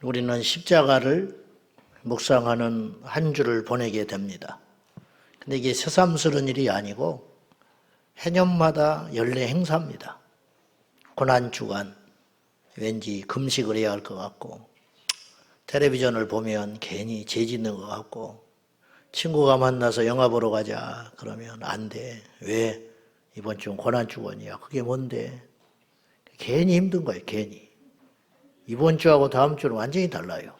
우리는 십자가를 묵상하는 한 주를 보내게 됩니다. 근데 이게 새삼스러운 일이 아니고 해년마다 연례 행사입니다. 고난주간 왠지 금식을 해야 할 것 같고 텔레비전을 보면 괜히 죄 짓는 것 같고 친구가 만나서 영화 보러 가자 그러면 안 돼. 왜? 이번 주는 고난주간이야. 그게 뭔데? 괜히 힘든 거예요. 괜히. 이번 주하고 다음 주는 완전히 달라요.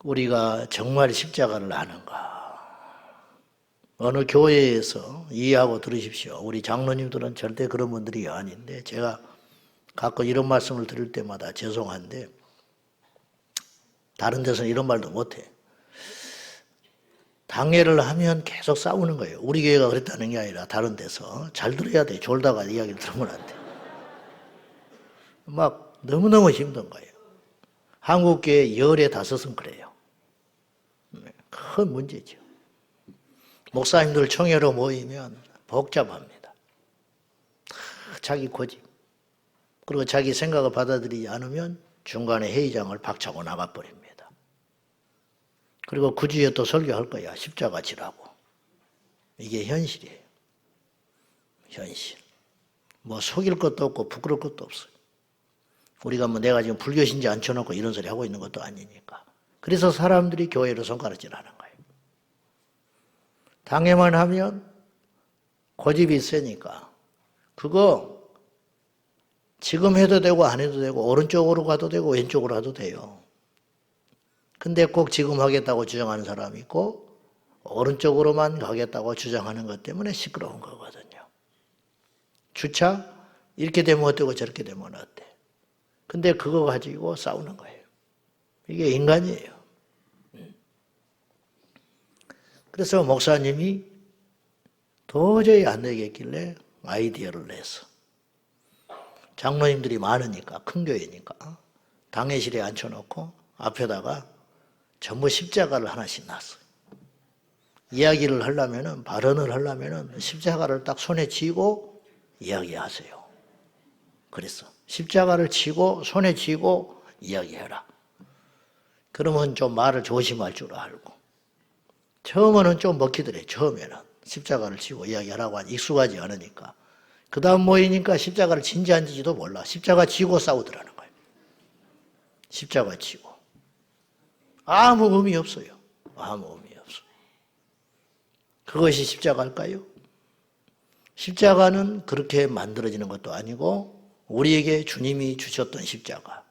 우리가 정말 십자가를 아는가? 어느 교회에서 이해하고 들으십시오. 우리 장로님들은 절대 그런 분들이 아닌데 제가 가끔 이런 말씀을 드릴 때마다 죄송한데 다른 데서는 이런 말도 못해. 당회를 하면 계속 싸우는 거예요. 우리 교회가 그랬다는 게 아니라 다른 데서 잘 들어야 돼. 졸다가 이야기를 들으면 안 돼. 막 너무너무 힘든 거예요. 한국교회 15은 그래요. 큰 문제죠. 목사님들 총회로 모이면 복잡합니다. 자기 고집. 그리고 자기 생각을 받아들이지 않으면 중간에 회의장을 박차고 나가버립니다. 그리고 그 주에 또 설교할 거야. 십자가 지라고. 이게 현실이에요. 현실. 뭐 속일 것도 없고 부끄러울 것도 없어요. 우리가 뭐 내가 지금 불교신지 앉혀놓고 이런 소리 하고 있는 것도 아니니까. 그래서 사람들이 교회로 손가락질하는 거예요. 당회만 하면 고집이 세니까 그거 지금 해도 되고 안 해도 되고 오른쪽으로 가도 되고 왼쪽으로 가도 돼요. 근데 꼭 지금 하겠다고 주장하는 사람이 있고 오른쪽으로만 가겠다고 주장하는 것 때문에 시끄러운 거거든요. 주차 이렇게 되면 어때고 저렇게 되면 어때. 근데 그거 가지고 싸우는 거예요. 이게 인간이에요. 그래서 목사님이 도저히 안 되겠길래 아이디어를 내서 장로님들이 많으니까 큰 교회니까 당회실에 앉혀놓고 앞에다가 전부 십자가를 하나씩 놨어요. 이야기를 하려면은 발언을 하려면은 십자가를 딱 손에 쥐고 이야기하세요. 그랬어. 십자가를 쥐고 손에 쥐고 이야기해라. 그러면 좀 말을 조심할 줄 알고. 처음에는 좀 먹히더래. 처음에는 십자가를 쥐고 이야기하라고 하니 익숙하지 않으니까. 그 다음 모이니까 십자가를 진지 안 지지도 몰라. 십자가 쥐고 싸우더라는 거예요. 십자가 쥐고. 아무 의미 없어요. 아무 의미 없어. 그것이 십자가일까요? 십자가는 그렇게 만들어지는 것도 아니고 우리에게 주님이 주셨던 십자가.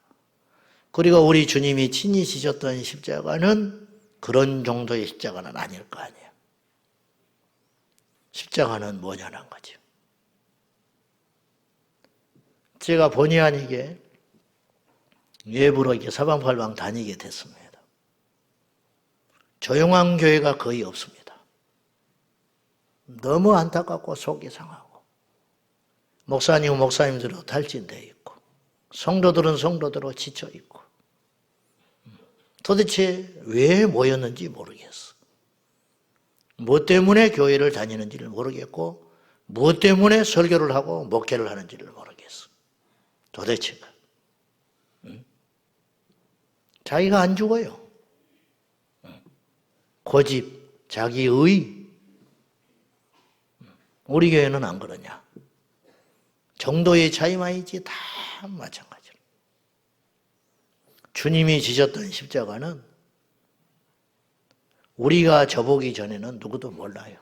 그리고 우리 주님이 친히 지셨던 십자가는 그런 정도의 십자가는 아닐 거 아니에요. 십자가는 뭐냐는 거죠. 제가 본의 아니게 외부로 이렇게 사방팔방 다니게 됐습니다. 조용한 교회가 거의 없습니다. 너무 안타깝고 속이 상하고 목사님은 목사님대로 탈진되어 있고 성도들은 성도대로 지쳐 있고 도대체 왜 모였는지 모르겠어. 뭐 때문에 교회를 다니는지를 모르겠고 뭐 때문에 설교를 하고 목회를 하는지를 모르겠어. 도대체가. 자기가 안 죽어요. 고집, 자기의. 우리 교회는 안 그러냐. 정도의 차이만 있지 다 마찬가지로. 주님이 지셨던 십자가는 우리가 져보기 전에는 누구도 몰라요.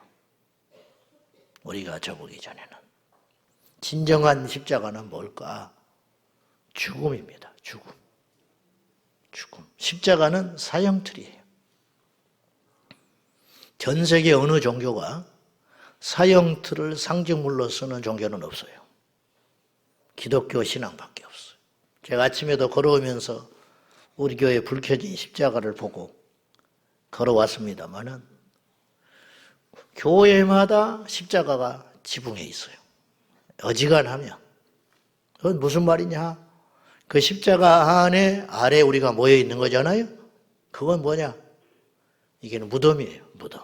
우리가 져보기 전에는. 진정한 십자가는 뭘까? 죽음입니다. 죽음. 죽음. 십자가는 사형틀이에요. 전 세계 어느 종교가 사형틀을 상징물로 쓰는 종교는 없어요. 기독교 신앙밖에 없어요. 제가 아침에도 걸어오면서 우리 교회 불 켜진 십자가를 보고 걸어왔습니다마는 교회마다 십자가가 지붕에 있어요. 어지간하면. 그건 무슨 말이냐? 그 십자가 안에 아래 우리가 모여 있는 거잖아요. 그건 뭐냐? 이게 무덤이에요. 무덤.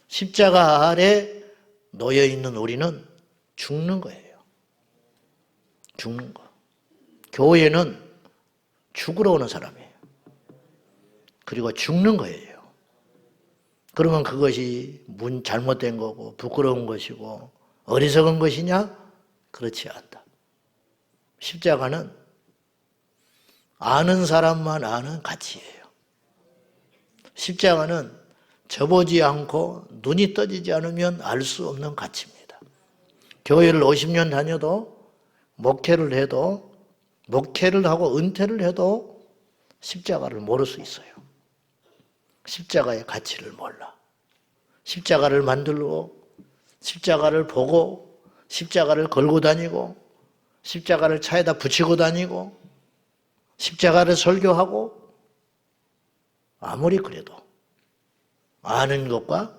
십자가 아래 놓여 있는 우리는 죽는 거예요. 죽는 거. 교회는 죽으러 오는 사람이에요. 그리고 죽는 거예요. 그러면 그것이 잘못된 거고 부끄러운 것이고 어리석은 것이냐? 그렇지 않다. 십자가는 아는 사람만 아는 가치예요. 십자가는 접어지 않고 눈이 떠지지 않으면 알 수 없는 가치입니다. 교회를 50년 다녀도 목회를 하고 은퇴를 해도 십자가를 모를 수 있어요. 십자가의 가치를 몰라. 십자가를 만들고 십자가를 보고 십자가를 걸고 다니고 십자가를 차에다 붙이고 다니고 십자가를 설교하고 아무리 그래도 아는 것과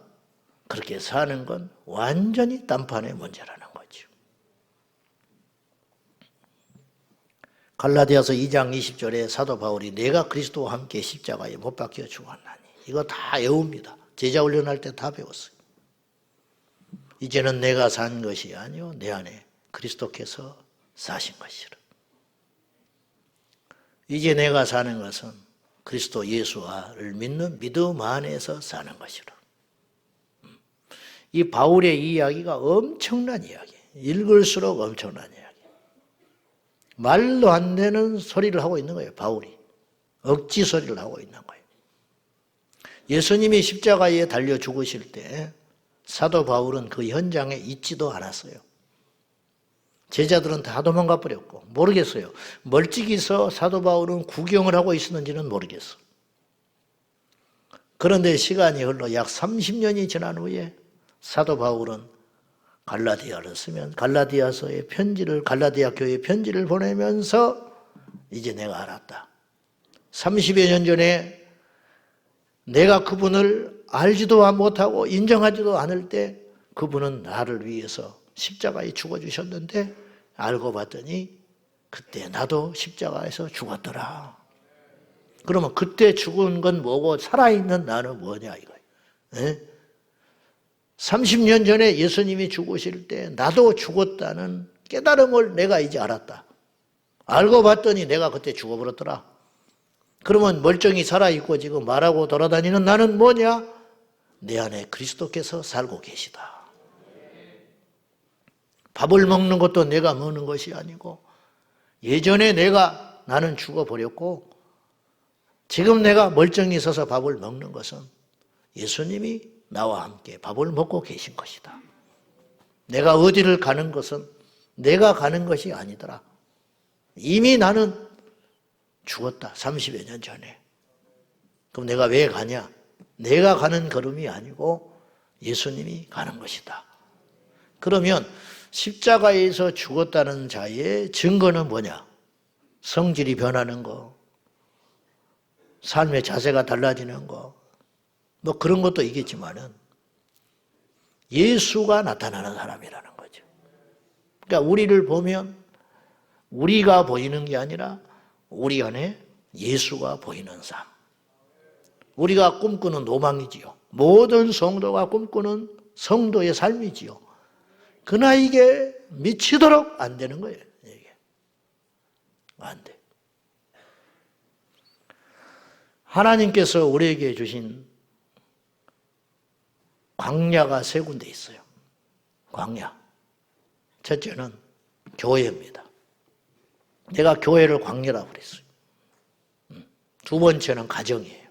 그렇게 사는 건 완전히 딴판의 문제라는 거죠. 갈라디아서 2장 20절에 사도 바울이 내가 그리스도와 함께 십자가에 못 박혀 죽었나니 이거 다 외웁니다. 제자 훈련할 때 다 배웠어요. 이제는 내가 산 것이 아니요 내 안에 그리스도께서 사신 것이라. 이제 내가 사는 것은 그리스도 예수를 믿는 믿음 안에서 사는 것이라. 이 바울의 이야기가 엄청난 이야기예요. 읽을수록 엄청난 이야기. 말도 안 되는 소리를 하고 있는 거예요. 바울이. 억지 소리를 하고 있는 거예요. 예수님이 십자가에 달려 죽으실 때 사도 바울은 그 현장에 있지도 않았어요. 제자들은 다 도망가 버렸고 모르겠어요. 멀찍이서 사도 바울은 구경을 하고 있었는지는 모르겠어. 그런데 시간이 흘러 약 30년이 지난 후에 사도 바울은 갈라디아를 쓰면 갈라디아서의 편지를 갈라디아 교회에 편지를 보내면서 이제 내가 알았다. 30여 년 전에 내가 그분을 알지도 못하고 인정하지도 않을 때 그분은 나를 위해서 십자가에 죽어주셨는데 알고 봤더니 그때 나도 십자가에서 죽었더라. 그러면 그때 죽은 건 뭐고 살아있는 나는 뭐냐 이거예요. 30년 전에 예수님이 죽으실 때 나도 죽었다는 깨달음을 내가 이제 알았다. 알고 봤더니 내가 그때 죽어버렸더라. 그러면 멀쩡히 살아있고 지금 말하고 돌아다니는 나는 뭐냐? 내 안에 그리스도께서 살고 계시다. 밥을 먹는 것도 내가 먹는 것이 아니고 예전에 나는 죽어버렸고 지금 내가 멀쩡히 서서 밥을 먹는 것은 예수님이 나와 함께 밥을 먹고 계신 것이다. 내가 어디를 가는 것은 내가 가는 것이 아니더라. 이미 나는 죽었다. 30여 년 전에. 그럼 내가 왜 가냐? 내가 가는 걸음이 아니고 예수님이 가는 것이다. 그러면 십자가에서 죽었다는 자의 증거는 뭐냐? 성질이 변하는 거, 삶의 자세가 달라지는 거, 뭐 그런 것도 있겠지만은 예수가 나타나는 사람이라는 거죠. 그러니까 우리를 보면 우리가 보이는 게 아니라 우리 안에 예수가 보이는 삶. 우리가 꿈꾸는 로망이지요. 모든 성도가 꿈꾸는 성도의 삶이지요. 그러나 이게 미치도록 안 되는 거예요. 이게 안 돼. 하나님께서 우리에게 주신 광야가 세 군데 있어요. 광야. 첫째는 교회입니다. 내가 교회를 광야라고 그랬어요. 두 번째는 가정이에요.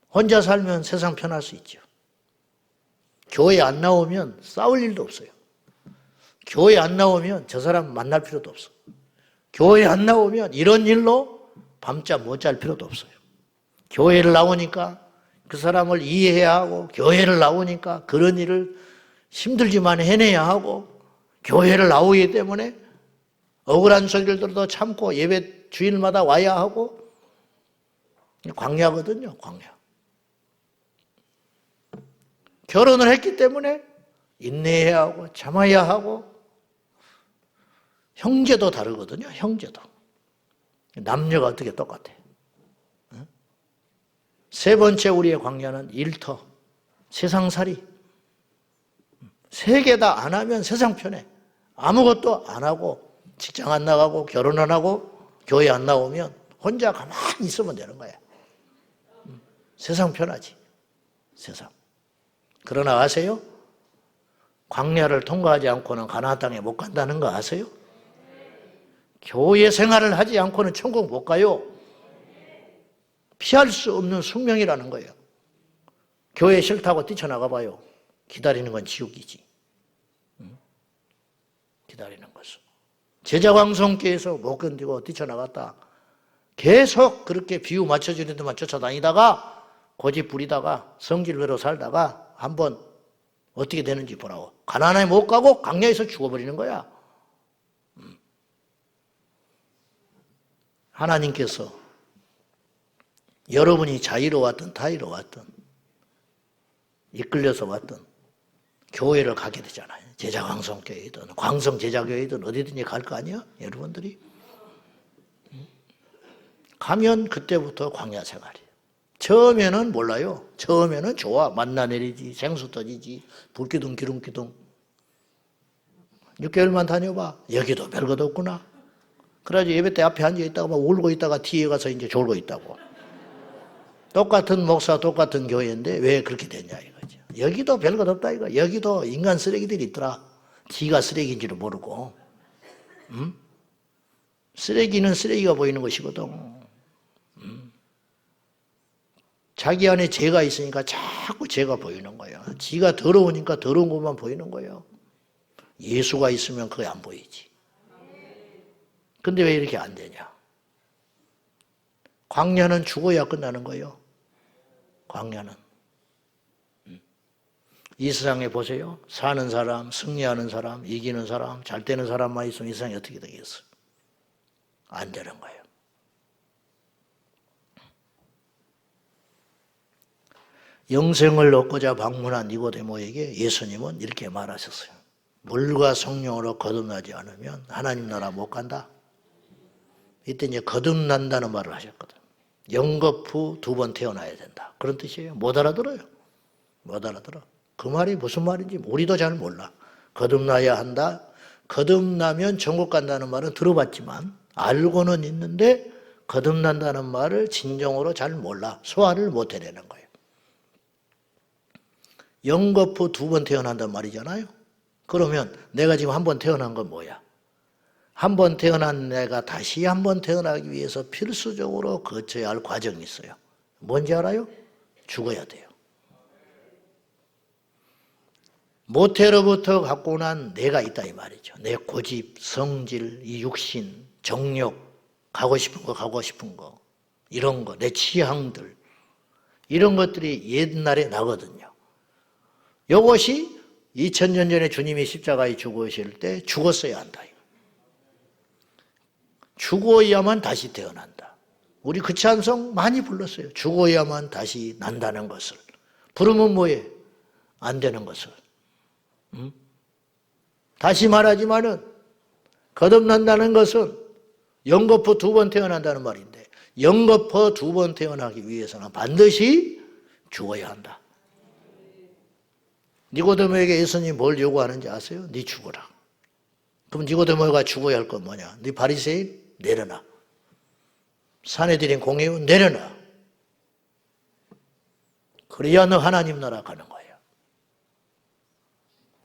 혼자 살면 세상 편할 수 있죠. 교회 안 나오면 싸울 일도 없어요. 교회 안 나오면 저 사람 만날 필요도 없어. 교회 안 나오면 이런 일로 밤잠 못 잘 필요도 없어요. 교회를 나오니까 그 사람을 이해해야 하고 교회를 나오니까 그런 일을 힘들지만 해내야 하고 교회를 나오기 때문에 억울한 소리를 들어도 참고 예배 주일마다 와야 하고 광야거든요. 광야. 결혼을 했기 때문에 인내해야 하고 참아야 하고 형제도 다르거든요. 형제도. 남녀가 어떻게 똑같아. 세 번째 우리의 광야는 일터, 세상살이. 세 개 다 안 하면 세상 편해. 아무것도 안 하고 직장 안 나가고 결혼 안 하고 교회 안 나오면 혼자 가만히 있으면 되는 거야. 세상 편하지. 세상. 그러나 아세요? 광야를 통과하지 않고는 가나안 땅에 못 간다는 거 아세요? 교회 생활을 하지 않고는 천국 못 가요. 피할 수 없는 숙명이라는 거예요. 교회 싫다고 뛰쳐나가 봐요. 기다리는 건 지옥이지. 기다리는 것은. 제자광성교에서 못 견디고 뛰쳐나갔다. 계속 그렇게 비유 맞춰주는 데만 쫓아다니다가 고집 부리다가 성질대로 살다가 한번 어떻게 되는지 보라고. 가나안에 못 가고 광야에서 죽어버리는 거야. 하나님께서 여러분이 자유로 왔든 타의로 왔든 이끌려서 왔든 교회를 가게 되잖아요. 제자광성교회든 광성제자교회든 어디든지 갈 거 아니야? 여러분들이. 가면 그때부터 광야 생활이에요. 처음에는 몰라요. 처음에는 좋아. 만나 내리지, 생수 터지지, 불기둥, 기둥기둥. 6개월만 다녀봐. 여기도 별것 없구나. 그래가지고 예배 때 앞에 앉아있다가 막 울고 있다가 뒤에 가서 이제 졸고 있다고. 똑같은 목사, 똑같은 교회인데 왜 그렇게 됐냐 이거죠. 여기도 별것 없다 이거. 여기도 인간 쓰레기들이 있더라. 지가 쓰레기인지를 모르고. 쓰레기는 쓰레기가 보이는 것이거든. 자기 안에 죄가 있으니까 자꾸 죄가 보이는 거예요. 지가 더러우니까 더러운 것만 보이는 거예요. 예수가 있으면 그게 안 보이지. 근데 왜 이렇게 안 되냐? 광야는 죽어야 끝나는 거예요. 광야는. 이 세상에 보세요. 사는 사람, 승리하는 사람, 이기는 사람, 잘 되는 사람만 있으면 이 세상이 어떻게 되겠어요? 안 되는 거예요. 영생을 얻고자 방문한 니고데모에게 예수님은 이렇게 말하셨어요. 물과 성령으로 거듭나지 않으면 하나님 나라 못 간다. 이때 이제 거듭난다는 말을 하셨거든. 영겁 후 2번 태어나야 된다. 그런 뜻이에요. 못 알아들어요. 못 알아들어. 그 말이 무슨 말인지 우리도 잘 몰라. 거듭나야 한다. 거듭나면 천국 간다는 말은 들어봤지만 알고는 있는데 거듭난다는 말을 진정으로 잘 몰라. 소화를 못 해내는 거예요. 영겁 후 2번 태어난단 말이잖아요. 그러면 내가 지금 1번 태어난 건 뭐야? 1번 태어난 내가 다시 1번 태어나기 위해서 필수적으로 거쳐야 할 과정이 있어요. 뭔지 알아요? 죽어야 돼요. 모태로부터 갖고 난 내가 있다 이 말이죠. 내 고집, 성질, 이 육신, 정욕, 가고 싶은 거 가고 싶은 거 이런 거, 내 취향들 이런 것들이 옛날에 나거든요. 이것이 2000년 전에 주님이 십자가에 죽으실 때 죽었어야 한다. 죽어야만 다시 태어난다. 우리 그 찬송 많이 불렀어요. 죽어야만 다시 난다는 것을. 부르면 뭐해? 안 되는 것을. 다시 말하지만은 거듭난다는 것은 영겁후 2번 태어난다는 말인데 영겁후 2번 태어나기 위해서는 반드시 죽어야 한다. 니고데모에게 예수님이 뭘 요구하는지 아세요? 네 죽어라. 그럼 니고데모가 죽어야 할 건 뭐냐? 네 바리새인 내려놔. 산에 들인 공회원 내려놔. 그래야 너 하나님 나라 가는 거예요.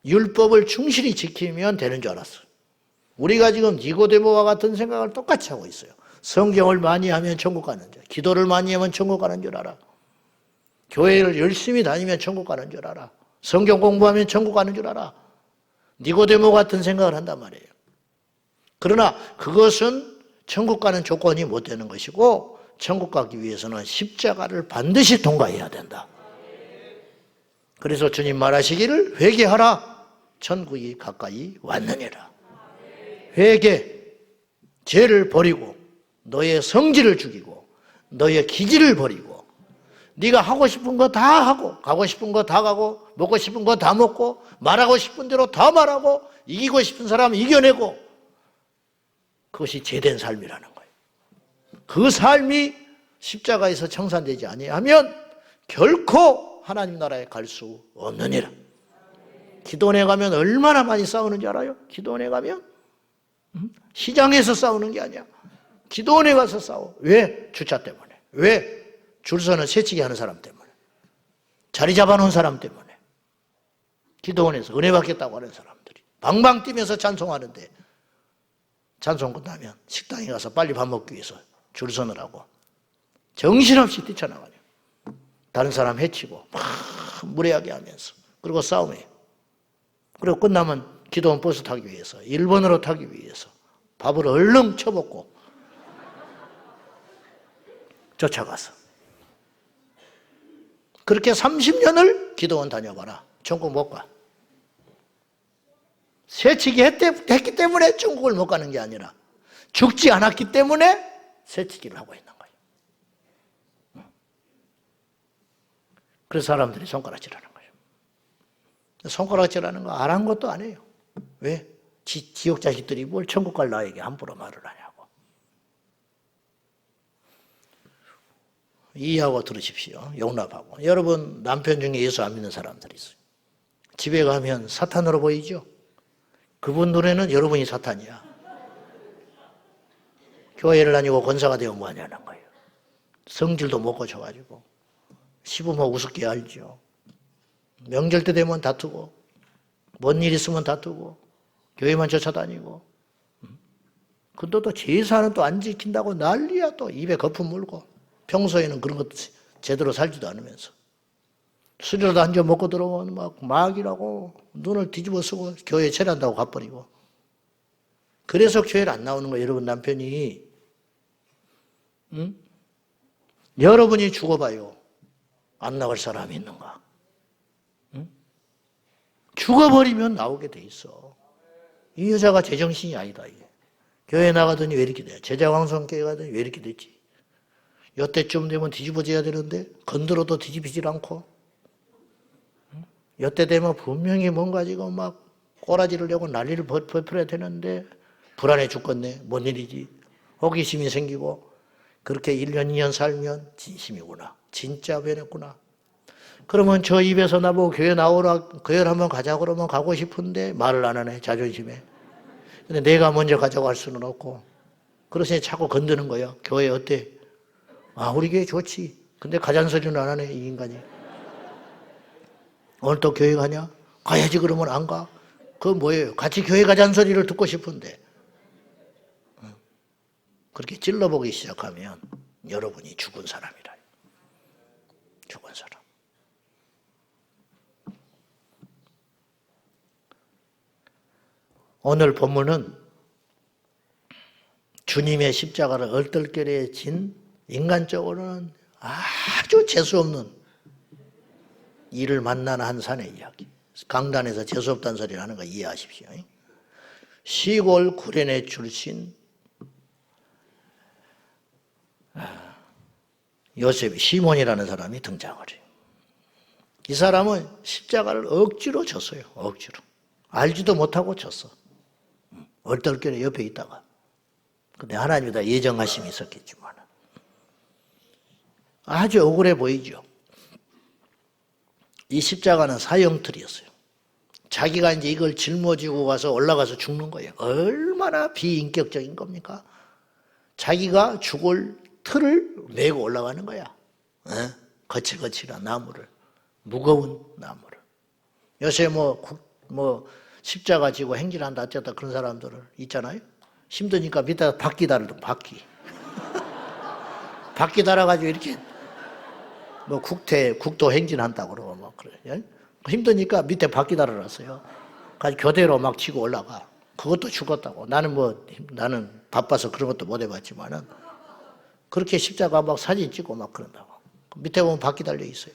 율법을 충실히 지키면 되는 줄 알았어. 우리가 지금 니고데모와 같은 생각을 똑같이 하고 있어요. 성경을 많이 하면 천국 가는 줄, 기도를 많이 하면 천국 가는 줄 알아. 교회를 열심히 다니면 천국 가는 줄 알아. 성경 공부하면 천국 가는 줄 알아. 니고데모 같은 생각을 한단 말이에요. 그러나 그것은 천국 가는 조건이 못 되는 것이고 천국 가기 위해서는 십자가를 반드시 통과해야 된다. 그래서 주님 말하시기를 회개하라. 천국이 가까이 왔느니라. 회개, 죄를 버리고 너의 성질을 죽이고 너의 기질을 버리고 네가 하고 싶은 거 다 하고 가고 싶은 거 다 가고 먹고 싶은 거 다 먹고 말하고 싶은 대로 다 말하고 이기고 싶은 사람 이겨내고 그것이 제된 삶이라는 거예요. 그 삶이 십자가에서 청산되지 아니하면 결코 하나님 나라에 갈 수 없느니라. 기도원에 가면 얼마나 많이 싸우는지 알아요? 기도원에 가면 시장에서 싸우는 게 아니야. 기도원에 가서 싸워. 왜? 주차 때문에. 왜? 줄 서는 새치기 하는 사람 때문에. 자리 잡아놓은 사람 때문에. 기도원에서 은혜 받겠다고 하는 사람들이 방방 뛰면서 찬송하는데 찬송 끝나면 식당에 가서 빨리 밥 먹기 위해서 줄 서느라고 정신없이 뛰쳐나가요. 다른 사람 해치고 막 무례하게 하면서 그리고 싸움해요. 그리고 끝나면 기도원 버스 타기 위해서 1번으로 타기 위해서 밥을 얼른 쳐먹고 쫓아가서 그렇게 30년을 기도원 다녀봐라. 천국 못 가. 새치기 했기 때문에 천국을 못 가는 게 아니라 죽지 않았기 때문에 새치기를 하고 있는 거예요. 그래서 사람들이 손가락질하는 거예요. 손가락질하는 거 안 한 것도 아니에요. 왜? 지옥 자식들이 뭘 천국 갈 나에게 함부로 말을 하냐고. 이해하고 들으십시오. 용납하고. 여러분 남편 중에 예수 안 믿는 사람들이 있어요. 집에 가면 사탄으로 보이죠? 그분 눈에는 여러분이 사탄이야. 교회를 다니고 권사가 되어 뭐 하냐는 거예요. 성질도 못 고쳐가지고 시부모 우습게 알죠. 명절 때 되면 다투고 뭔 일 있으면 다투고 교회만 쫓아다니고 근데 또 제사는 또 안 지킨다고 난리야. 또 입에 거품 물고 평소에는 그런 것도 제대로 살지도 않으면서 술이라도 한 잔 먹고 들어오면 막 막이라고 눈을 뒤집어 쓰고 교회 체류한다고 가버리고. 그래서 교회를 안 나오는 거예요. 여러분 남편이 여러분이 죽어봐요. 안 나갈 사람이 있는가? 죽어버리면 나오게 돼 있어. 이 여자가 제정신이 아니다. 이게. 교회 나가더니 왜 이렇게 돼? 제자광성교회 가더니 왜 이렇게 됐지? 여태쯤 되면 뒤집어져야 되는데 건드려도 뒤집히질 않고 여태 되면 분명히 뭔가 지금 막 꼬라지를 내고 난리를 벌여야 되는데 불안해 죽겠네. 뭔 일이지? 호기심이 생기고 그렇게 1년, 2년 살면 진심이구나. 진짜 변했구나. 그러면 저 입에서 나보고 교회 나오라, 교회를 한번 가자고 그러면 가고 싶은데 말을 안 하네. 자존심에. 근데 내가 먼저 가자고 할 수는 없고 그러시니 자꾸 건드는 거예요. 교회 어때? 아, 우리 교회 좋지. 근데 가자는 소리는 안 하네, 이 인간이. 오늘 또 교회 가냐? 가야지. 그러면 안 가? 그건 뭐예요? 같이 교회 가자는 소리를 듣고 싶은데 그렇게 찔러보기 시작하면 여러분이 죽은 사람이라. 죽은 사람. 오늘 본문은 주님의 십자가를 얼떨결에 진 인간적으로는 아주 재수없는 이를 만난 한 산의 이야기. 강단에서 재수없다는 소리를 하는 거 이해하십시오. 시골 구련의 출신 요셉, 시몬이라는 사람이 등장을 해요. 이 사람은 십자가를 억지로 졌어요. 억지로. 알지도 못하고 졌어. 얼떨결에 옆에 있다가. 근데 하나님이 다 예정하심이 있었겠지만 아주 억울해 보이죠. 이 십자가는 사형틀이었어요. 자기가 이제 이걸 짊어지고 가서 올라가서 죽는 거예요. 얼마나 비인격적인 겁니까? 자기가 죽을 틀을 메고 올라가는 거야. 거칠거칠한 나무를, 무거운 나무를. 요새 뭐 십자가 지고 행진한다 어쩌다 그런 사람들을 있잖아요. 힘드니까 밑에다 바퀴 달아도 바퀴. 바퀴 달아가지고 이렇게 뭐 국도 행진한다고 그러고 막 그래. 힘드니까 밑에 바퀴 달아놨어요. 가지고 교대로 막 치고 올라가. 그것도 죽었다고. 나는 바빠서 그런 것도 못 해봤지만은 그렇게 십자가 막 사진 찍고 막 그런다고. 밑에 보면 바퀴 달려 있어요.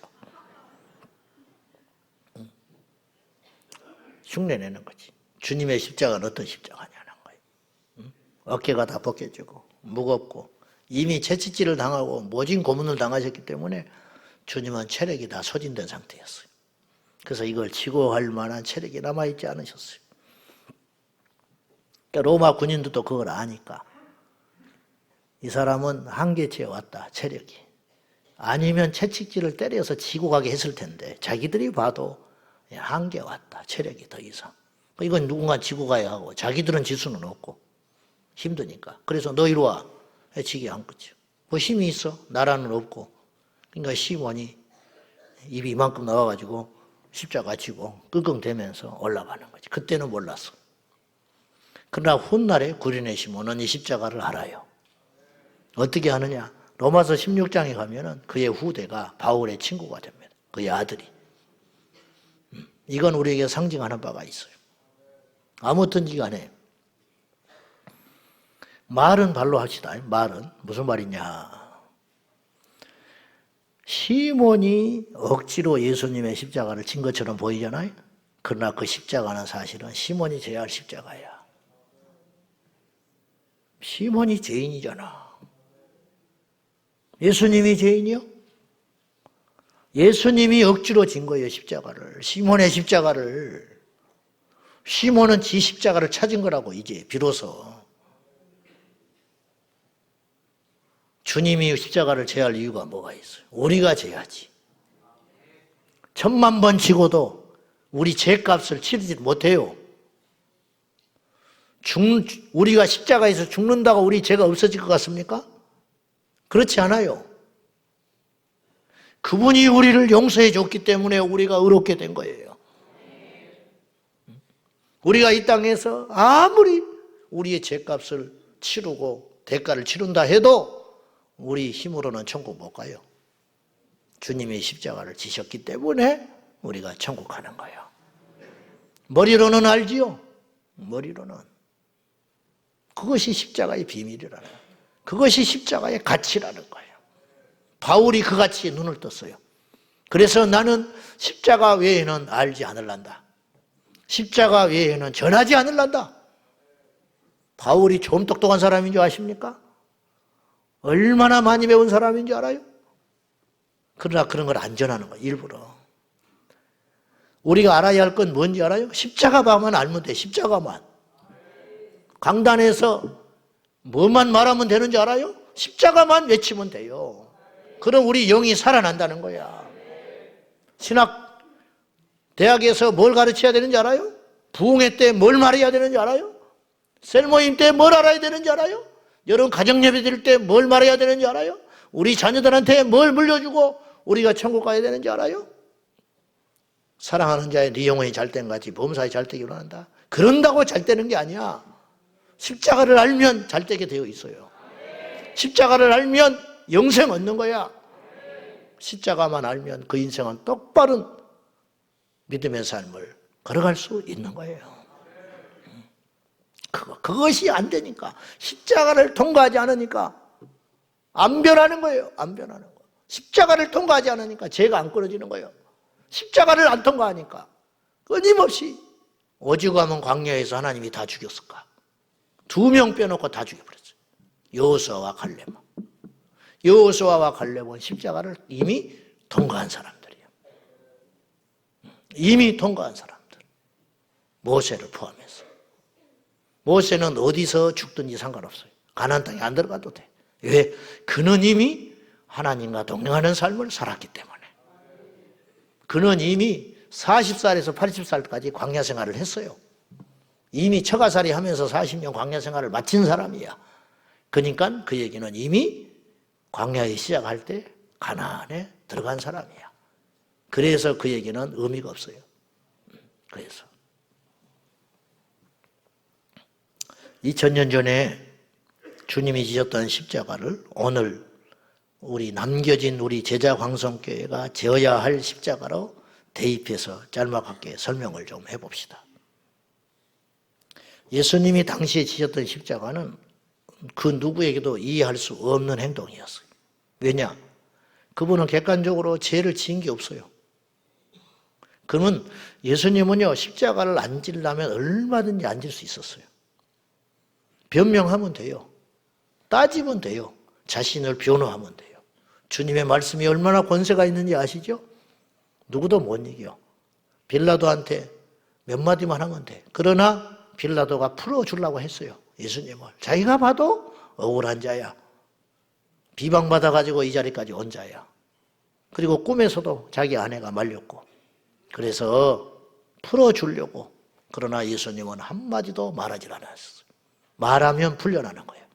흉내내는 거지. 주님의 십자가는 어떤 십자가냐는 거예요. 어깨가 다 벗겨지고 무겁고 이미 채찍질을 당하고 모진 고문을 당하셨기 때문에 주님은 체력이 다 소진된 상태였어요. 그래서 이걸 치고 할 만한 체력이 남아있지 않으셨어요. 그러니까 로마 군인들도 그걸 아니까 이 사람은 한계치에 왔다, 체력이. 아니면 채찍질을 때려서 지고 가게 했을 텐데 자기들이 봐도 한계 왔다. 체력이 더 이상. 이건 누군가 지고 가야 하고 자기들은 질 수는 없고 힘드니까. 그래서 너 이리 와. 해치기 한 거죠. 뭐 힘이 있어? 나라는 없고. 그러니까 시몬이 입이 이만큼 나와가지고 십자가 지고 끙끙대면서 올라가는 거지. 그때는 몰랐어. 그러나 훗날에 구린의 시몬은 이 십자가를 알아요. 어떻게 하느냐? 로마서 16장에 가면은 그의 후대가 바울의 친구가 됩니다. 그의 아들이. 이건 우리에게 상징하는 바가 있어요. 아무튼지 간에 말은 발로 합시다. 말은 무슨 말이냐? 시몬이 억지로 예수님의 십자가를 진 것처럼 보이잖아요. 그러나 그 십자가는 사실은 시몬이 져야 할 십자가야. 시몬이 죄인이잖아. 예수님이 죄인이요? 예수님이 억지로 진 거예요, 십자가를. 시몬의 십자가를. 시몬은 지 십자가를 찾은 거라고, 이제 비로소. 주님이 십자가를 져야 할 이유가 뭐가 있어요? 우리가 져야지. 1000만 번 지고도 우리 죄값을 치르지 못해요. 우리가 십자가에서 죽는다고 우리 죄가 없어질 것 같습니까? 그렇지 않아요. 그분이 우리를 용서해 줬기 때문에 우리가 의롭게 된 거예요. 우리가 이 땅에서 아무리 우리의 죄값을 치르고 대가를 치른다 해도 우리 힘으로는 천국 못 가요. 주님이 십자가를 지셨기 때문에 우리가 천국 가는 거예요. 머리로는 알지요. 머리로는. 그것이 십자가의 비밀이라는 거예요. 그것이 십자가의 가치라는 거예요. 바울이 그 가치에 눈을 떴어요. 그래서 나는 십자가 외에는 알지 않을란다. 십자가 외에는 전하지 않을란다. 바울이 좀 똑똑한 사람인 줄 아십니까? 얼마나 많이 배운 사람인 줄 알아요? 그러나 그런 걸 안 전하는 거예요, 일부러. 우리가 알아야 할 건 뭔지 알아요? 십자가만 알면 돼, 십자가만. 강단에서 뭐만 말하면 되는지 알아요? 십자가만 외치면 돼요. 그럼 우리 영이 살아난다는 거야. 신학 대학에서 뭘 가르쳐야 되는지 알아요? 부흥회 때 뭘 말해야 되는지 알아요? 셀모임 때 뭘 알아야 되는지 알아요? 여러분 가정예배 드릴 때 뭘 말해야 되는지 알아요? 우리 자녀들한테 뭘 물려주고 우리가 천국 가야 되는지 알아요? 사랑하는 자의 네 영혼이 잘된 같이 범사에 잘되기로 한다. 그런다고 잘되는 게 아니야. 십자가를 알면 잘되게 되어 있어요. 십자가를 알면 영생 얻는 거야. 십자가만 알면 그 인생은 똑바른 믿음의 삶을 걸어갈 수 있는 거예요. 그것이 안 되니까, 십자가를 통과하지 않으니까 안 변하는 거예요. 안 변하는 거. 십자가를 통과하지 않으니까 죄가 안 끊어지는 거예요. 십자가를 안 통과하니까 끊임없이 오죽하면 광야에서 하나님이 다 죽였을까. 2명 빼놓고 다 죽여버렸어요. 여호수아와 갈렙. 여호수아와 갈렙은 십자가를 이미 통과한 사람들이에요. 이미 통과한 사람들. 모세를 포함해서. 모세는 어디서 죽든지 상관없어요. 가나안 땅에 안 들어가도 돼. 왜? 그는 이미 하나님과 동행하는 삶을 살았기 때문에. 그는 이미 40살에서 80살까지 광야 생활을 했어요. 이미 처가살이 하면서 40년 광야 생활을 마친 사람이야. 그러니까 그 얘기는 이미 광야에 시작할 때 가나안에 들어간 사람이야. 그래서 그 얘기는 의미가 없어요. 그래서 2000년 전에 주님이 지셨던 십자가를 오늘 우리 남겨진 우리 제자광성교회가 지어야 할 십자가로 대입해서 짤막하게 설명을 좀 해봅시다. 예수님이 당시에 지셨던 십자가는 그 누구에게도 이해할 수 없는 행동이었어요. 왜냐? 그분은 객관적으로 죄를 지은 게 없어요. 그러면 예수님은요, 십자가를 안 지려면 얼마든지 안 질 수 있었어요. 변명하면 돼요. 따지면 돼요. 자신을 변호하면 돼요. 주님의 말씀이 얼마나 권세가 있는지 아시죠? 누구도 못 이겨. 빌라도한테 몇 마디만 하면 돼. 그러나 빌라도가 풀어주려고 했어요. 예수님을. 자기가 봐도 억울한 자야. 비방받아가지고 이 자리까지 온 자야. 그리고 꿈에서도 자기 아내가 말렸고. 그래서 풀어주려고. 그러나 예수님은 한마디도 말하지 않았어요. 말하면 풀려나는 거예요.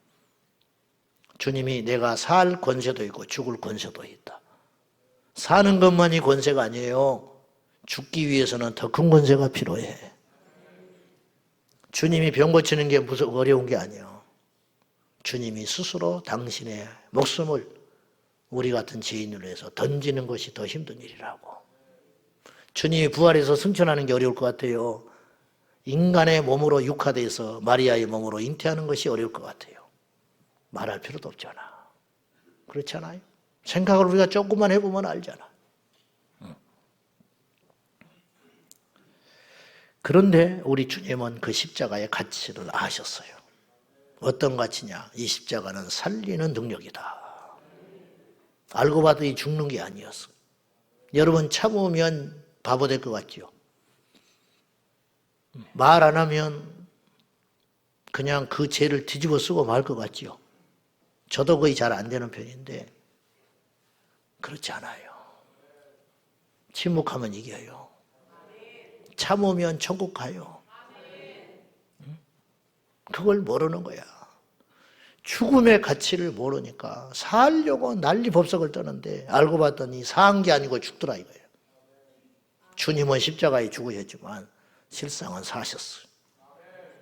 주님이 내가 살 권세도 있고 죽을 권세도 있다. 사는 것만이 권세가 아니에요. 죽기 위해서는 더 큰 권세가 필요해. 주님이 병 고치는 게 무슨 어려운 게 아니에요. 주님이 스스로 당신의 목숨을 우리 같은 죄인을 위해서 던지는 것이 더 힘든 일이라고. 주님이 부활해서 승천하는 게 어려울 것 같아요. 인간의 몸으로 육화돼서 마리아의 몸으로 잉태하는 것이 어려울 것 같아요. 말할 필요도 없잖아. 그렇지 않아요? 생각을 우리가 조금만 해보면 알잖아. 그런데 우리 주님은 그 십자가의 가치를 아셨어요. 어떤 가치냐? 이 십자가는 살리는 능력이다. 알고 봤더니 죽는 게 아니었어. 여러분 참으면 바보 될 것 같죠? 말 안 하면 그냥 그 죄를 뒤집어 쓰고 말 것 같죠? 저도 거의 잘 안 되는 편인데 그렇지 않아요. 침묵하면 이겨요. 참으면 천국 가요. 그걸 모르는 거야. 죽음의 가치를 모르니까 살려고 난리 법석을 떠는데 알고 봤더니 사한 게 아니고 죽더라 이거예요. 주님은 십자가에 죽으셨지만 실상은 사셨어요.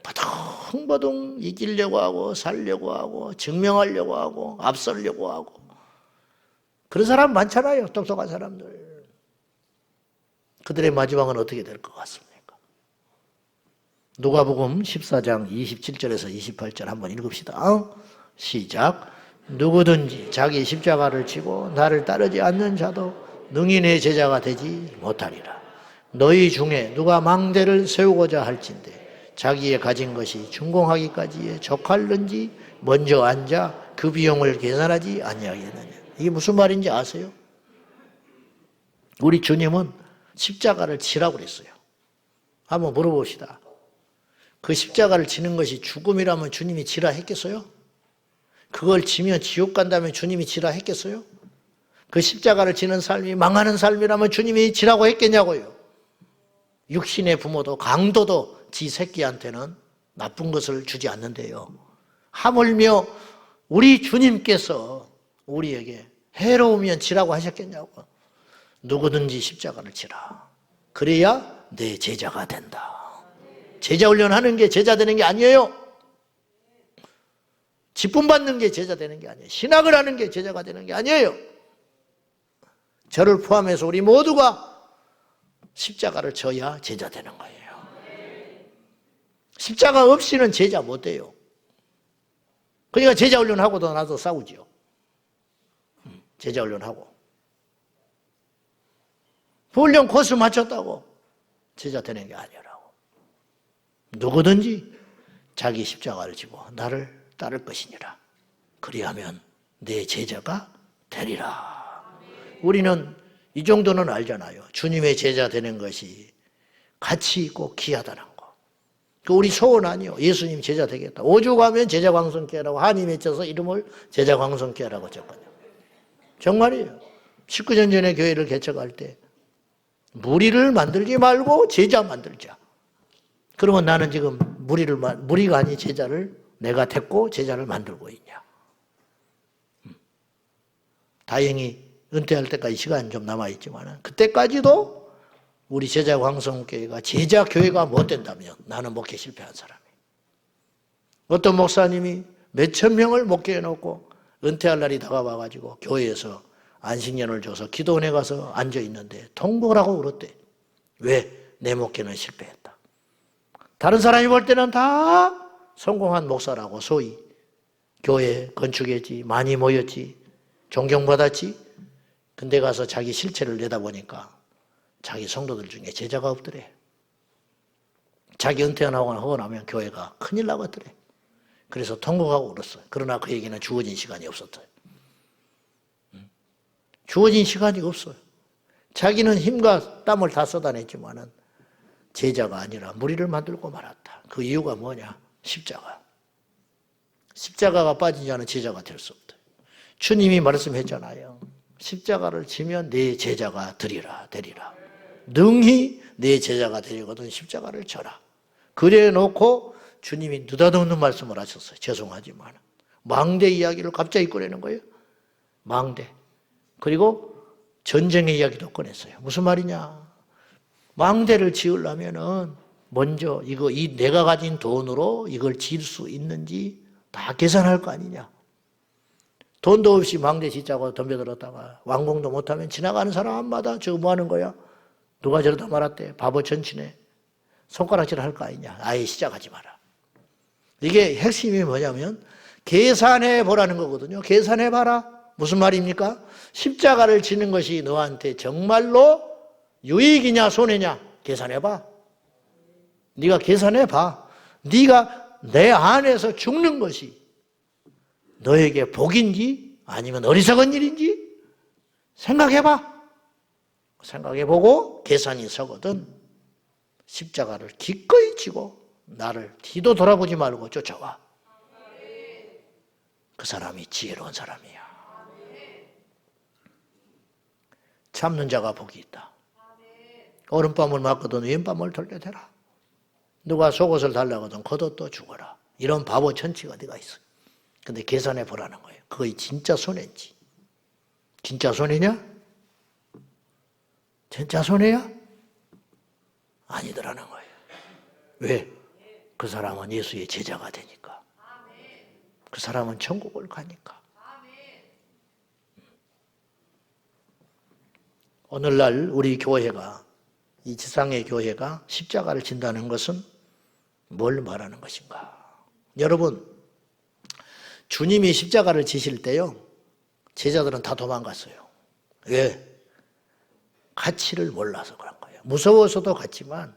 바둥바둥 이기려고 하고 살려고 하고 증명하려고 하고 앞서려고 하고 그런 사람 많잖아요. 똑똑한 사람들. 그들의 마지막은 어떻게 될 것 같습니까? 누가복음 14장 27절에서 28절 한번 읽읍시다. 시작. 누구든지 자기 십자가를 지고 나를 따르지 않는 자도 능히 내 제자가 되지 못하리라. 너희 중에 누가 망대를 세우고자 할진대 자기의 가진 것이 준공하기까지에 족할는지 먼저 앉아 그 비용을 계산하지 아니하겠느냐. 이게 무슨 말인지 아세요? 우리 주님은 십자가를 지라고 그랬어요. 한번 물어봅시다. 그 십자가를 지는 것이 죽음이라면 주님이 지라 했겠어요? 그걸 지면 지옥 간다면 주님이 지라 했겠어요? 그 십자가를 지는 삶이 망하는 삶이라면 주님이 지라고 했겠냐고요. 육신의 부모도 강도도 지 새끼한테는 나쁜 것을 주지 않는데요. 하물며 우리 주님께서 우리에게 해로우면 지라고 하셨겠냐고. 누구든지 십자가를 지라. 그래야 내 제자가 된다. 제자 훈련하는 게 제자 되는 게 아니에요. 직분 받는 게 제자 되는 게 아니에요. 신학을 하는 게 제자가 되는 게 아니에요. 저를 포함해서 우리 모두가 십자가를 져야 제자 되는 거예요. 십자가 없이는 제자 못 돼요. 그러니까 제자 훈련하고도 나도 싸우지요. 제자 훈련하고. 훈련 코스 맞췄다고 제자 되는 게 아니라고. 누구든지 자기 십자가를 지고 나를 따를 것이니라. 그리하면 내 제자가 되리라. 우리는 이 정도는 알잖아요. 주님의 제자 되는 것이 가치 있고 귀하다는 거. 그 우리 소원 아니요. 예수님 제자 되겠다. 오죽하면 제자광성교회라고 한이 맺혀서 이름을 제자광성교회라고 졌거든요. 정말이에요. 19년 전에 교회를 개척할 때 무리를 만들지 말고 제자 만들자. 그러면 나는 지금 무리가 아닌 제자를 내가 됐고 제자를 만들고 있냐. 다행히 은퇴할 때까지 시간이 좀 남아있지만 그때까지도 우리 제자광성교회가 제자교회가 못 된다면 나는 목회 실패한 사람이에요. 어떤 목사님이 몇천 명을 목회해 놓고 은퇴할 날이 다가와가지고 교회에서 안식년을 줘서 기도원에 가서 앉아있는데 통곡을 하고 울었대. 왜? 내 목회는 실패했다. 다른 사람이 볼 때는 다 성공한 목사라고 소위 교회 건축했지, 많이 모였지, 존경받았지. 근데 가서 자기 실체를 내다보니까 자기 성도들 중에 제자가 없더래. 자기 은퇴하고 나면 교회가 큰일 나겠더래. 그래서 통곡하고 울었어요. 그러나 그에게는 주어진 시간이 없었어요. 주어진 시간이 없어요. 자기는 힘과 땀을 다 쏟아냈지만은 제자가 아니라 무리를 만들고 말았다. 그 이유가 뭐냐? 십자가. 십자가가 빠지지 않은 제자가 될 수 없다. 주님이 말씀했잖아요. 십자가를 지면 내 제자가 되리라. 능히 내 제자가 되거든 십자가를 져라. 그래 놓고 주님이 느닷없는 말씀을 하셨어요. 죄송하지만 망대 이야기를 갑자기 꺼내는 거예요. 망대. 그리고 전쟁의 이야기도 꺼냈어요. 무슨 말이냐? 망대를 지으려면은 먼저 이 내가 가진 돈으로 이걸 지을 수 있는지 다 계산할 거 아니냐? 돈도 없이 망대 짓자고 덤벼들었다가 완공도 못하면 지나가는 사람마다 저거 뭐 하는 거야? 누가 저러다 말았대? 바보 전치네. 손가락질 할 거 아니냐? 아예 시작하지 마라. 이게 핵심이 뭐냐면 계산해 보라는 거거든요. 계산해 봐라. 무슨 말입니까? 십자가를 지는 것이 너한테 정말로 유익이냐 손해냐? 계산해 봐. 네가 계산해 봐. 네가 내 안에서 죽는 것이 너에게 복인지 아니면 어리석은 일인지 생각해 봐. 생각해 보고 계산이 서거든 십자가를 기꺼이 지고 나를 뒤도 돌아보지 말고 쫓아와. 그 사람이 지혜로운 사람이야. 참는 자가 복이 있다. 오른밤을 맞거든 왼밤을 돌려대라. 누가 속옷을 달라거든 겉옷도 주거라. 이런 바보 천치가 어디가 있어. 근데 계산해 보라는 거예요. 그게 진짜 손해인지. 진짜 손해냐? 진짜 손해야? 아니더라는 거예요. 왜? 그 사람은 예수의 제자가 되니까. 그 사람은 천국을 가니까. 오늘날 우리 교회가, 이 지상의 교회가 십자가를 진다는 것은 뭘 말하는 것인가? 여러분, 주님이 십자가를 지실 때요, 제자들은 다 도망갔어요. 왜? 가치를 몰라서 그런 거예요. 무서워서도 갔지만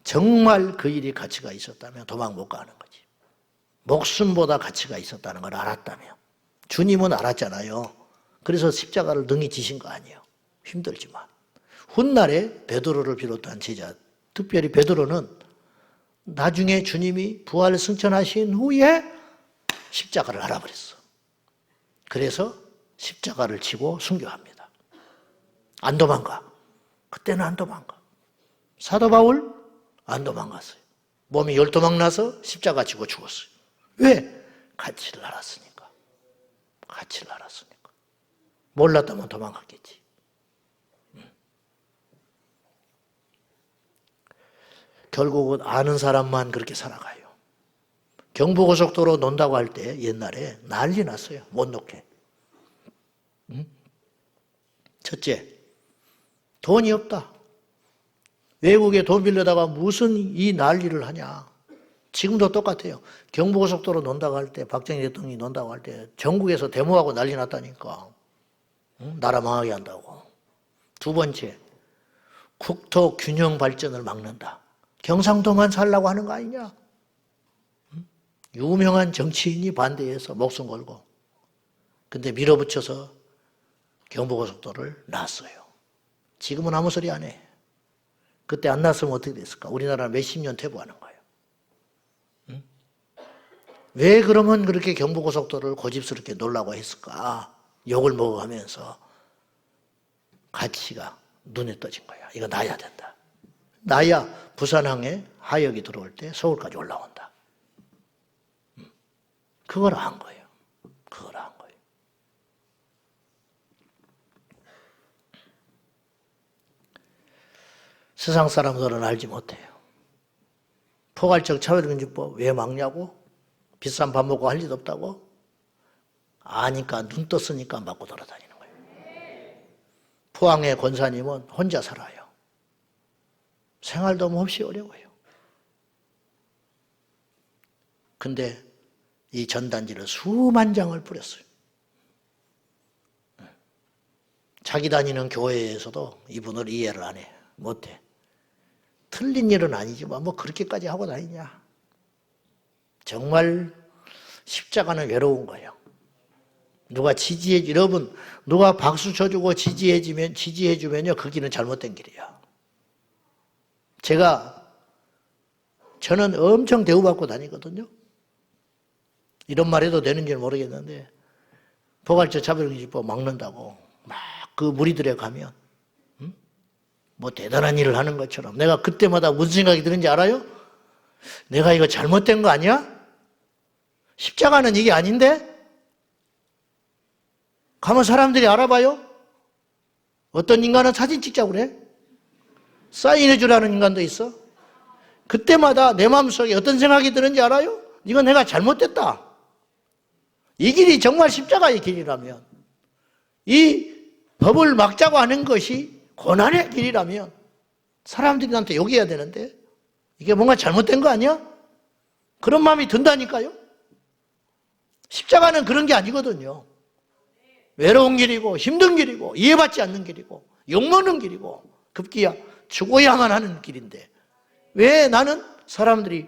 정말 그 일이 가치가 있었다면 도망 못 가는 거지. 목숨보다 가치가 있었다는 걸 알았다면. 주님은 알았잖아요. 그래서 십자가를 능히 지신 거 아니에요. 힘들지만. 훗날에 베드로를 비롯한 제자, 특별히 베드로는 나중에 주님이 부활 승천하신 후에 십자가를 알아버렸어. 그래서 십자가를 지고 순교합니다. 안 도망가. 그때는 안 도망가. 사도 바울 안 도망갔어요. 몸이 열도망 나서 십자가 지고 죽었어요. 왜? 가치를 알았으니까. 가치를 알았으니까. 몰랐다면 도망갔겠지. 결국은 아는 사람만 그렇게 살아가요. 경부고속도로 논다고 할 때 옛날에 난리 났어요. 못 놓게. 첫째, 돈이 없다. 외국에 돈 빌려다가 무슨 이 난리를 하냐. 지금도 똑같아요. 경부고속도로 논다고 할 때, 박정희 대통령이 논다고 할 때 전국에서 데모하고 난리 났다니까. 나라 망하게 한다고. 두 번째, 국토 균형 발전을 막는다. 경상도만 살라고 하는 거 아니냐? 유명한 정치인이 반대해서 목숨 걸고. 근데 밀어붙여서 경부고속도로를 놨어요. 지금은 아무 소리 안 해. 그때 안 놨으면 어떻게 됐을까? 우리나라 몇십 년 퇴보하는 거예요. 왜 그러면 그렇게 경부고속도로를 고집스럽게 놓으려고 했을까? 욕을 먹어가면서 가치가 눈에 떠진 거야. 이거 놔야 된다. 놔야 부산항에 하역이 들어올 때 서울까지 올라온다. 그걸 안 거예요. 그걸 안 거예요. 세상 사람들은 알지 못해요. 포괄적 차별금지법 왜 막냐고? 비싼 밥 먹고 할 일 없다고? 아니까 눈 떴으니까 맞고 돌아다니는 거예요. 포항의 권사님은 혼자 살아요. 생활도 몹시 어려워요. 근데 이 전단지를 수만 장을 뿌렸어요. 자기 다니는 교회에서도 이분을 이해를 안 해. 못해. 틀린 일은 아니지만 뭐 그렇게까지 하고 다니냐. 정말 십자가는 외로운 거예요. 누가 여러분, 누가 박수 쳐주고 지지해주면요, 그 길은 잘못된 길이야. 저는 엄청 대우받고 다니거든요. 이런 말 해도 되는지 모르겠는데, 포괄적 차별금지법 막는다고 막 그 무리들에 가면, 뭐 대단한 일을 하는 것처럼. 내가 그때마다 무슨 생각이 드는지 알아요? 내가 이거 잘못된 거 아니야? 십자가는 이게 아닌데? 가면 사람들이 알아봐요? 어떤 인간은 사진 찍자고 그래? 사인해 주라는 인간도 있어? 그때마다 내 마음속에 어떤 생각이 드는지 알아요? 이건 내가 잘못됐다. 이 길이 정말 십자가의 길이라면, 이 법을 막자고 하는 것이 고난의 길이라면 사람들이 나한테 욕해야 되는데 이게 뭔가 잘못된 거 아니야? 그런 마음이 든다니까요. 십자가는 그런 게 아니거든요. 외로운 길이고 힘든 길이고 이해받지 않는 길이고 욕먹는 길이고 급기야 죽어야만 하는 길인데 왜 나는 사람들이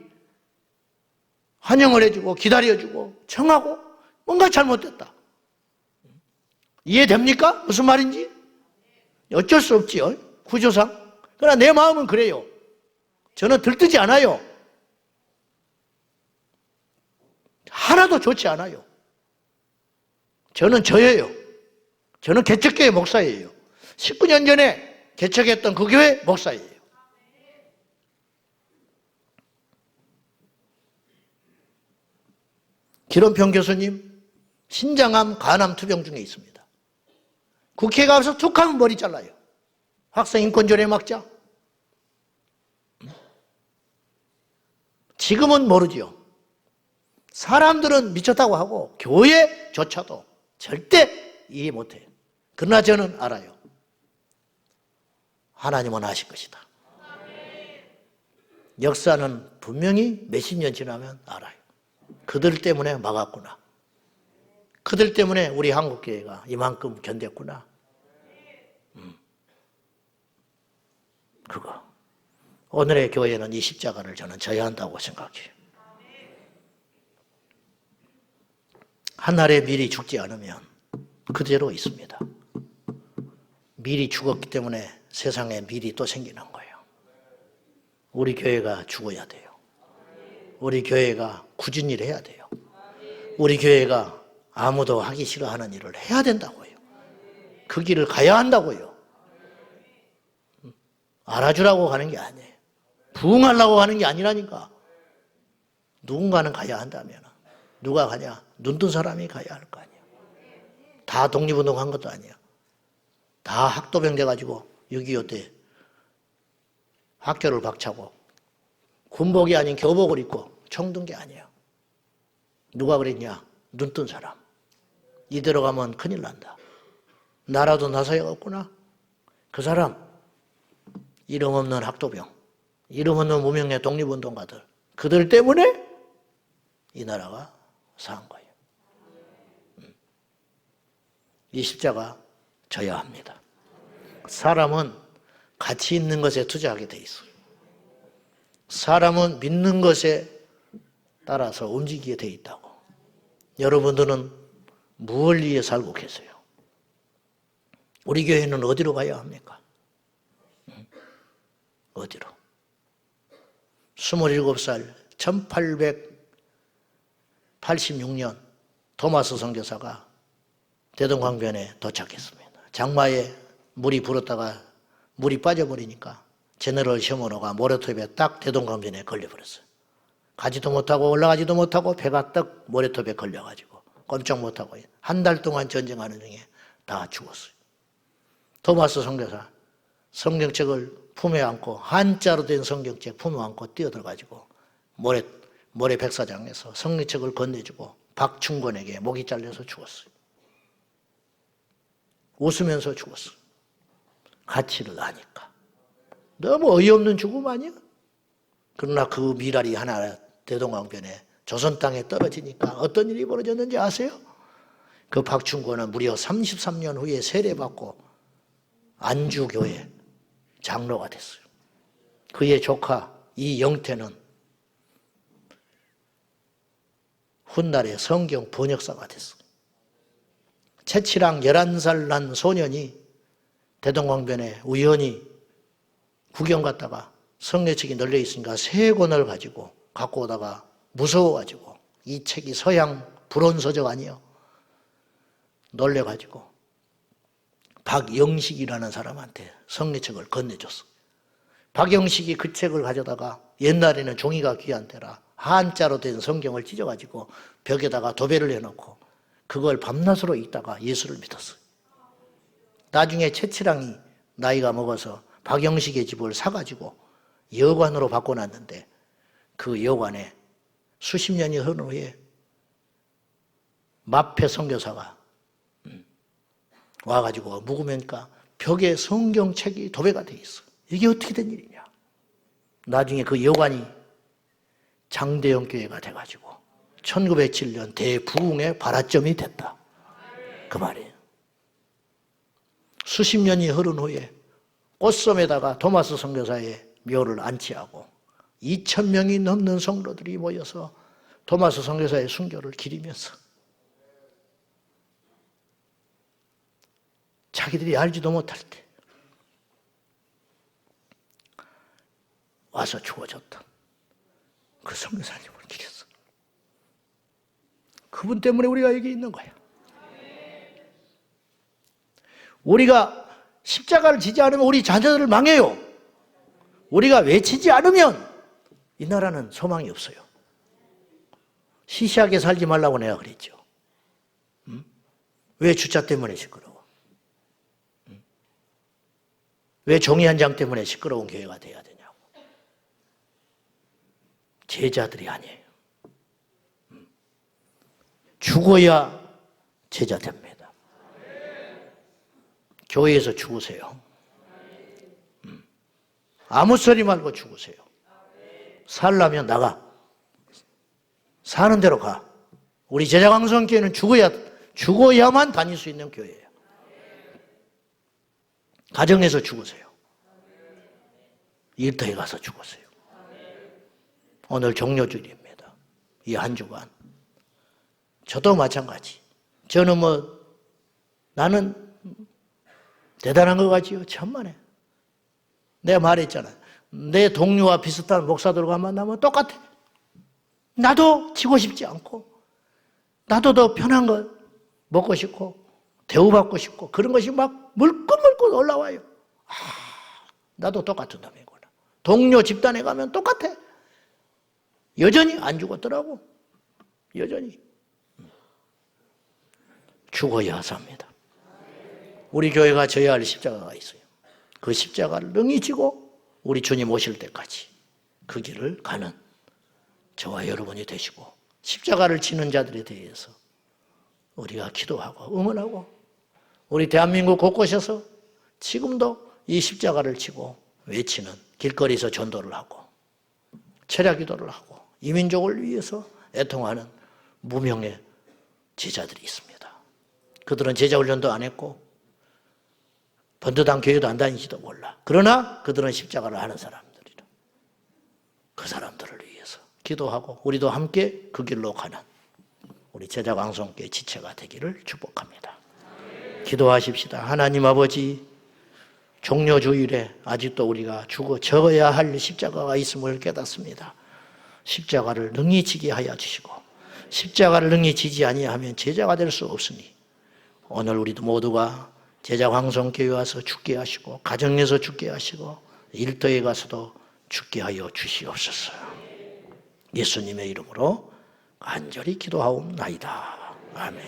환영을 해주고 기다려주고 청하고 뭔가 잘못됐다. 이해됩니까? 무슨 말인지? 어쩔 수 없지요. 구조상. 그러나 내 마음은 그래요. 저는 들뜨지 않아요. 하나도 좋지 않아요. 저는 저예요. 저는 개척교회 목사예요. 19년 전에 개척했던 그 교회 목사예요. 기론평 교수님 신장암, 간암 투병 중에 있습니다. 국회에 가서 툭 하면 머리 잘라요. 학생 인권조례 막자. 지금은 모르지요. 사람들은 미쳤다고 하고 교회조차도 절대 이해 못해요. 그러나 저는 알아요. 하나님은 아실 것이다. 역사는 분명히 몇십 년 지나면 알아요. 그들 때문에 막았구나. 그들 때문에 우리 한국교회가 이만큼 견뎠구나. 그거. 오늘의 교회는 이 십자가를 저는 져야 한다고 생각해요. 하늘에 미리 죽지 않으면 그대로 있습니다. 미리 죽었기 때문에 세상에 미리 또 생기는 거예요. 우리 교회가 죽어야 돼요. 우리 교회가 굳은 일을 해야 돼요. 우리 교회가 아무도 하기 싫어하는 일을 해야 된다고요. 그 길을 가야 한다고요. 알아주라고 가는 게 아니에요. 부응하려고 가는 게 아니라니까. 누군가는 가야 한다면 누가 가냐? 눈뜬 사람이 가야 할 거 아니야. 다 독립운동한 것도 아니야. 다 학도병 돼가지고 6.25 때 학교를 박차고 군복이 아닌 교복을 입고 총 든 게 아니야. 누가 그랬냐? 눈뜬 사람. 이대로 가면 큰일 난다. 나라도 나서야 없구나. 그 사람 이름 없는 학도병, 이름 없는 무명의 독립운동가들, 그들 때문에 이 나라가 산 거예요. 이 십자가 져야 합니다. 사람은 가치 있는 것에 투자하게 돼 있어요. 사람은 믿는 것에 따라서 움직이게 돼 있다고. 여러분들은 무엇을 위해 살고 계세요? 우리 교회는 어디로 가야 합니까? 어디로? 27살 1886년 토마스 선교사가 대동강변에 도착했습니다. 장마에 물이 불었다가 물이 빠져버리니까 제너럴 셔먼호가 모래톱에 딱 대동강변에 걸려버렸어요. 가지도 못하고 올라가지도 못하고 배가 떡 모래톱에 걸려가지고 꼼짝 못하고 한 달 동안 전쟁하는 중에 다 죽었어요. 토마스 선교사 성경책을 품에 안고 한자로 된 성경책 품에 안고 뛰어들어가지고 모래 백사장에서 성경책을 건네주고 박충권에게 목이 잘려서 죽었어요. 웃으면서 죽었어요. 가치를 아니까. 너무 어이없는 죽음 아니야? 그러나 그 미랄이 하나 대동강변에 조선 땅에 떨어지니까 어떤 일이 벌어졌는지 아세요? 그 박충권은 무려 33년 후에 세례받고 안주교회 장로가 됐어요. 그의 조카 이영태는 훗날에 성경 번역사가 됐어요. 채치랑 11살 난 소년이 대동강변에 우연히 구경 갔다가 성경책이 널려 있으니까 세 권을 가지고 갖고 오다가 무서워가지고 이 책이 서양 불온서적 아니에요. 놀래가지고 박영식이라는 사람한테 성례책을 건네줬어. 박영식이 그 책을 가져다가 옛날에는 종이가 귀한 때라 한자로 된 성경을 찢어가지고 벽에다가 도배를 해놓고 그걸 밤낮으로 읽다가 예수를 믿었어요. 나중에 최치랑이 나이가 먹어서 박영식의 집을 사가지고 여관으로 바꿔놨는데 그 여관에 수십 년이 흐른 후에 마패 선교사가 와가지고 묵으니까 벽에 성경책이 도배가 돼 있어. 이게 어떻게 된 일이냐. 나중에 그 여관이 장대영 교회가 돼가지고 1907년 대부흥의 발화점이 됐다. 그 말이에요. 수십 년이 흐른 후에 꽃섬에다가 토마스 선교사의 묘를 안치하고 2,000명이 넘는 성도들이 모여서 토마스 선교사의 순교를 기리면서 자기들이 알지도 못할 때 와서 죽어줬던 그 선교사님을 기렸어. 그분 때문에 우리가 여기 있는 거야. 우리가 십자가를 지지 않으면 우리 자녀들을 망해요. 우리가 외치지 않으면 이 나라는 소망이 없어요. 시시하게 살지 말라고 내가 그랬죠. 왜 주차 때문에 시끄러워? 왜 종이 한 장 때문에 시끄러운 교회가 돼야 되냐고. 제자들이 아니에요. 죽어야 제자 됩니다. 교회에서 죽으세요. 아무 소리 말고 죽으세요. 살려면 나가. 사는 대로 가. 우리 제자광성교회는 죽어야만 다닐 수 있는 교회예요. 가정에서 죽으세요. 일터에 가서 죽으세요. 오늘 종료주일입니다. 이 한 주간. 저도 마찬가지. 저는 나는 대단한 것 같지요. 천만에. 내가 말했잖아. 내 동료와 비슷한 목사들과 만나면 똑같아. 나도 지고 싶지 않고, 나도 더 편한 걸 먹고 싶고, 대우받고 싶고, 그런 것이 막 물끈물끈 올라와요. 나도 똑같은 놈이구나. 동료 집단에 가면 똑같아. 여전히 안 죽었더라고. 여전히. 죽어야 삽니다. 우리 교회가 져야 할 십자가가 있어요. 그 십자가를 능히 지고 우리 주님 오실 때까지 그 길을 가는 저와 여러분이 되시고 십자가를 지는 자들에 대해서 우리가 기도하고 응원하고 우리 대한민국 곳곳에서 지금도 이 십자가를 지고 외치는 길거리에서 전도를 하고 철야 기도를 하고 이민족을 위해서 애통하는 무명의 제자들이 있습니다. 그들은 제자훈련도 안 했고 번드당 교회도 안 다니지도 몰라. 그러나 그들은 십자가를 아는 사람들이라. 그 사람들을 위해서 기도하고 우리도 함께 그 길로 가는 우리 제자광성교회 지체가 되기를 축복합니다. 기도하십시다. 하나님 아버지, 종료주일에 아직도 우리가 져야 할 십자가가 있음을 깨닫습니다. 십자가를 능히 지게 하여 주시고 십자가를 능히 지지 아니하면 제자가 될 수 없으니 오늘 우리도 모두가 제자광성교회 와서 죽게 하시고 가정에서 죽게 하시고 일터에 가서도 죽게 하여 주시옵소서. 예수님의 이름으로 간절히 기도하옵나이다. 아멘.